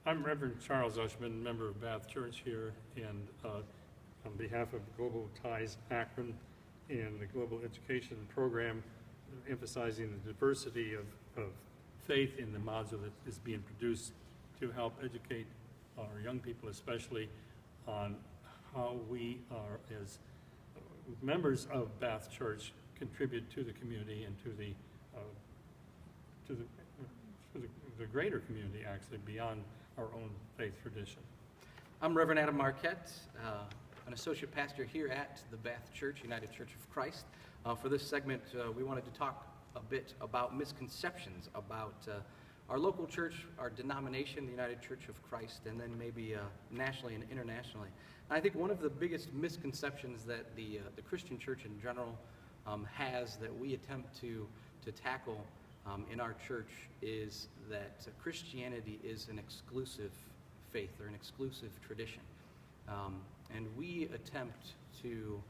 I'm Reverend Charles Ausherman, member of Bath Church here, and on behalf of Global Ties Akron and the Global Education Program, emphasizing the diversity of faith in the module that is being produced to help educate our young people especially on how we are, as members of Bath Church, contribute to the community and to the greater community, actually, beyond our own faith tradition. I'm Reverend Adam Marquette, an associate pastor here at the Bath Church, United Church of Christ. For this segment, we wanted to talk a bit about misconceptions about our local church, our denomination, the United Church of Christ, and then maybe nationally and internationally. And I think one of the biggest misconceptions that the Christian church in general has, that we attempt to tackle in our church, is that Christianity is an exclusive faith or an exclusive tradition. And we attempt to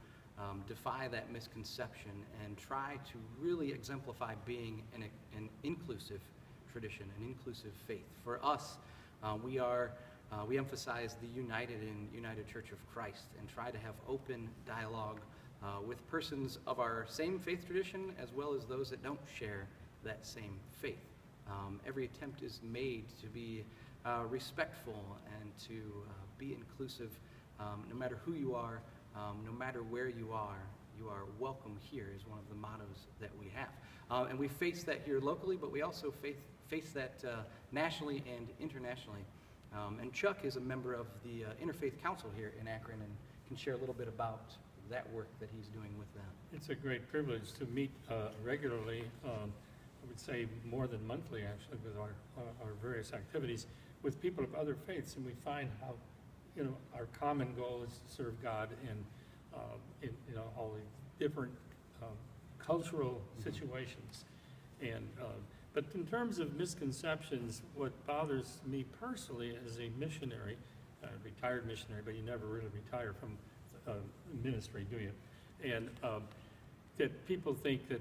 defy that misconception and try to really exemplify being an inclusive tradition, an inclusive faith. For us, we emphasize the united and united Church of Christ and try to have open dialogue with persons of our same faith tradition as well as those that don't share that same faith. Every attempt is made to be respectful and to be inclusive. No matter who you are, no matter where you are welcome here, is one of the mottos that we have. And we face that here locally, but we also face that nationally and internationally. And Chuck is a member of the Interfaith Council here in Akron and can share a little bit about that work that he's doing with them. It's a great privilege to meet regularly, I would say more than monthly actually, with our various activities with people of other faiths, and we find how our common goal is to serve God in all the different cultural situations. And but in terms of misconceptions, what bothers me personally as a missionary, retired missionary, but you never really retire from ministry, do you? And that people think that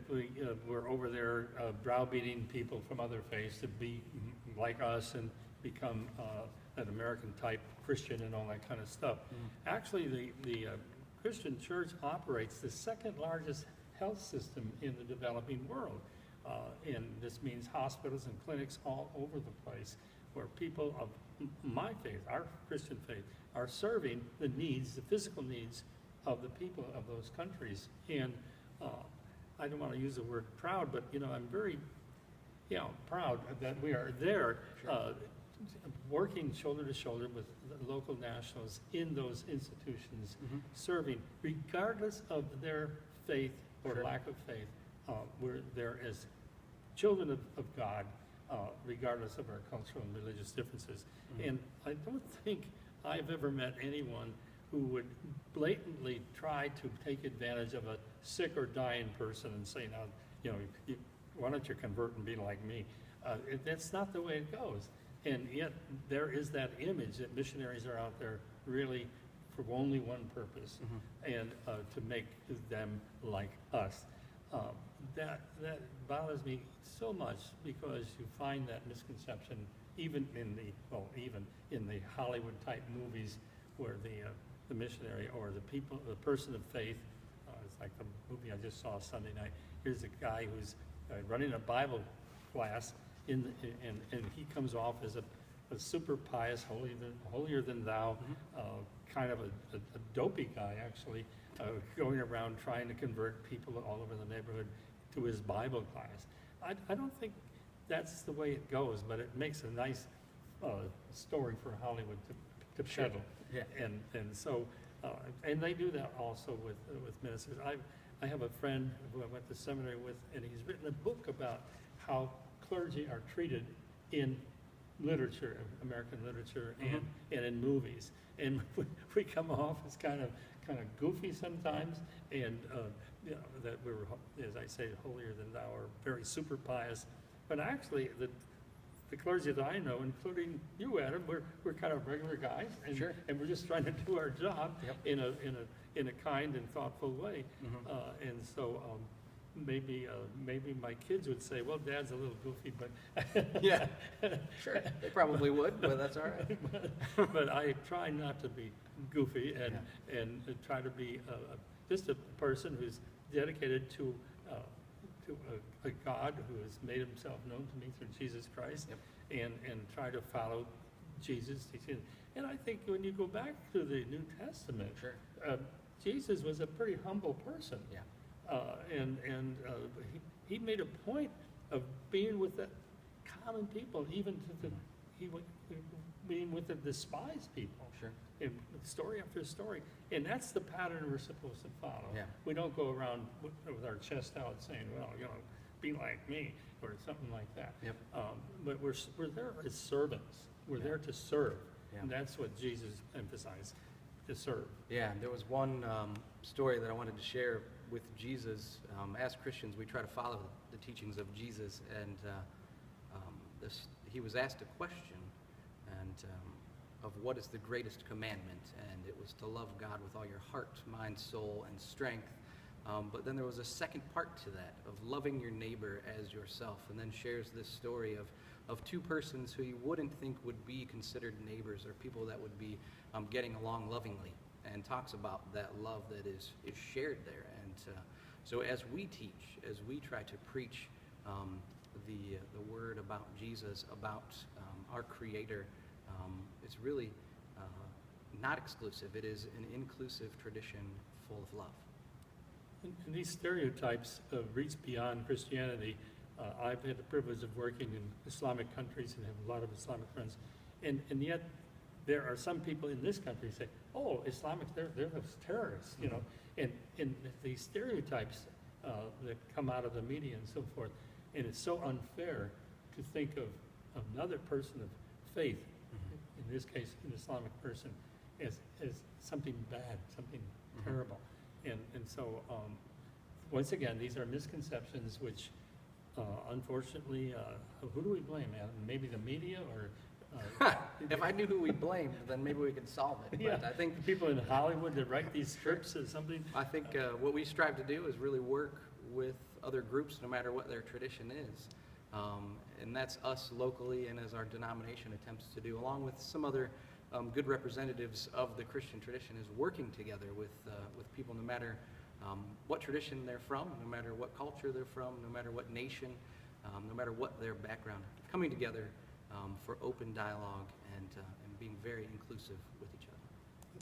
we're over there browbeating people from other faiths to be like us and become an American-type Christian and all that kind of stuff. Actually, the Christian church operates the second largest health system in the developing world. And this means hospitals and clinics all over the place where people of my faith, our Christian faith, are serving the needs, the physical needs of the people of those countries. And I don't want to use the word proud, but I'm very proud that we are there. Sure. Working shoulder to shoulder with the local nationals in those institutions, serving regardless of their faith or Sure. lack of faith. We're there as children of God, regardless of our cultural and religious differences. And I don't think I've ever met anyone who would blatantly try to take advantage of a sick or dying person and say, now, why don't you convert and be like me? That's not the way it goes. And yet there is that image that missionaries are out there really for only one purpose, and to make them like us. That bothers me so much, because you find that misconception even in the Hollywood type movies, where the missionary or the person of faith, it's like the movie I just saw Sunday night. Here's a guy who's running a Bible class and he comes off as a super pious, holier than thou, kind of a dopey guy actually, going around trying to convert people all over the neighborhood to his Bible class. I don't think that's the way it goes, but it makes a nice story for Hollywood to peddle. Yeah. And so and they do that also with ministers. I have a friend who I went to seminary with, and he's written a book about how clergy are treated in literature, American literature, and in movies. And we come off as kind of goofy sometimes, and that we're, as I say, holier than thou, or very super pious. But actually, the clergy that I know, including you, Adam, we're kind of regular guys, and, Sure. and we're just trying to do our job in a kind and thoughtful way. And so maybe my kids would say, well, Dad's a little goofy, but Yeah, sure, they probably would, but that's all right. but I try not to be goofy and try to be just a person who's dedicated to a God who has made himself known to me through Jesus Christ, and try to follow Jesus' teaching. And I think when you go back to the New Testament, Sure. Jesus was a pretty humble person. Yeah. He made a point of being with the common people, even to being with the despised people. Sure. In story after story. And that's the pattern we're supposed to follow. Yeah. We don't go around with our chest out saying, well, be like me, or something like that. Yep. But we're there as servants. We're there to serve. Yeah. And that's what Jesus emphasized, to serve. Yeah, there was one story that I wanted to share with Jesus. As Christians, we try to follow the teachings of Jesus, and he was asked a question, and of what is the greatest commandment, and it was to love God with all your heart, mind, soul, and strength. But then there was a second part to that, of loving your neighbor as yourself, and then shares this story of two persons who you wouldn't think would be considered neighbors, or people that would be getting along lovingly, and talks about that love that is shared there. And so as we teach, as we try to preach the word about Jesus, about our Creator, it's really not exclusive. It is an inclusive tradition full of love. And these stereotypes reach beyond Christianity. I've had the privilege of working in Islamic countries and have a lot of Islamic friends. And yet there are some people in this country who say, oh, Islamics, they're those terrorists, And these stereotypes that come out of the media and so forth. And it's so unfair to think of another person of faith, in this case an Islamic person, as something bad, something terrible. And so, once again, these are misconceptions which, unfortunately, who do we blame, Adam? Maybe the media, or? If I knew who we blamed, then maybe we could solve it. But Yeah, I think people in Hollywood that write these scripts or something. I think what we strive to do is really work with other groups, no matter what their tradition is. And that's us locally, and as our denomination attempts to do, along with some other good representatives of the Christian tradition, is working together with people, no matter what tradition they're from, no matter what culture they're from, no matter what nation, no matter what their background, coming together for open dialogue and being very inclusive with each other.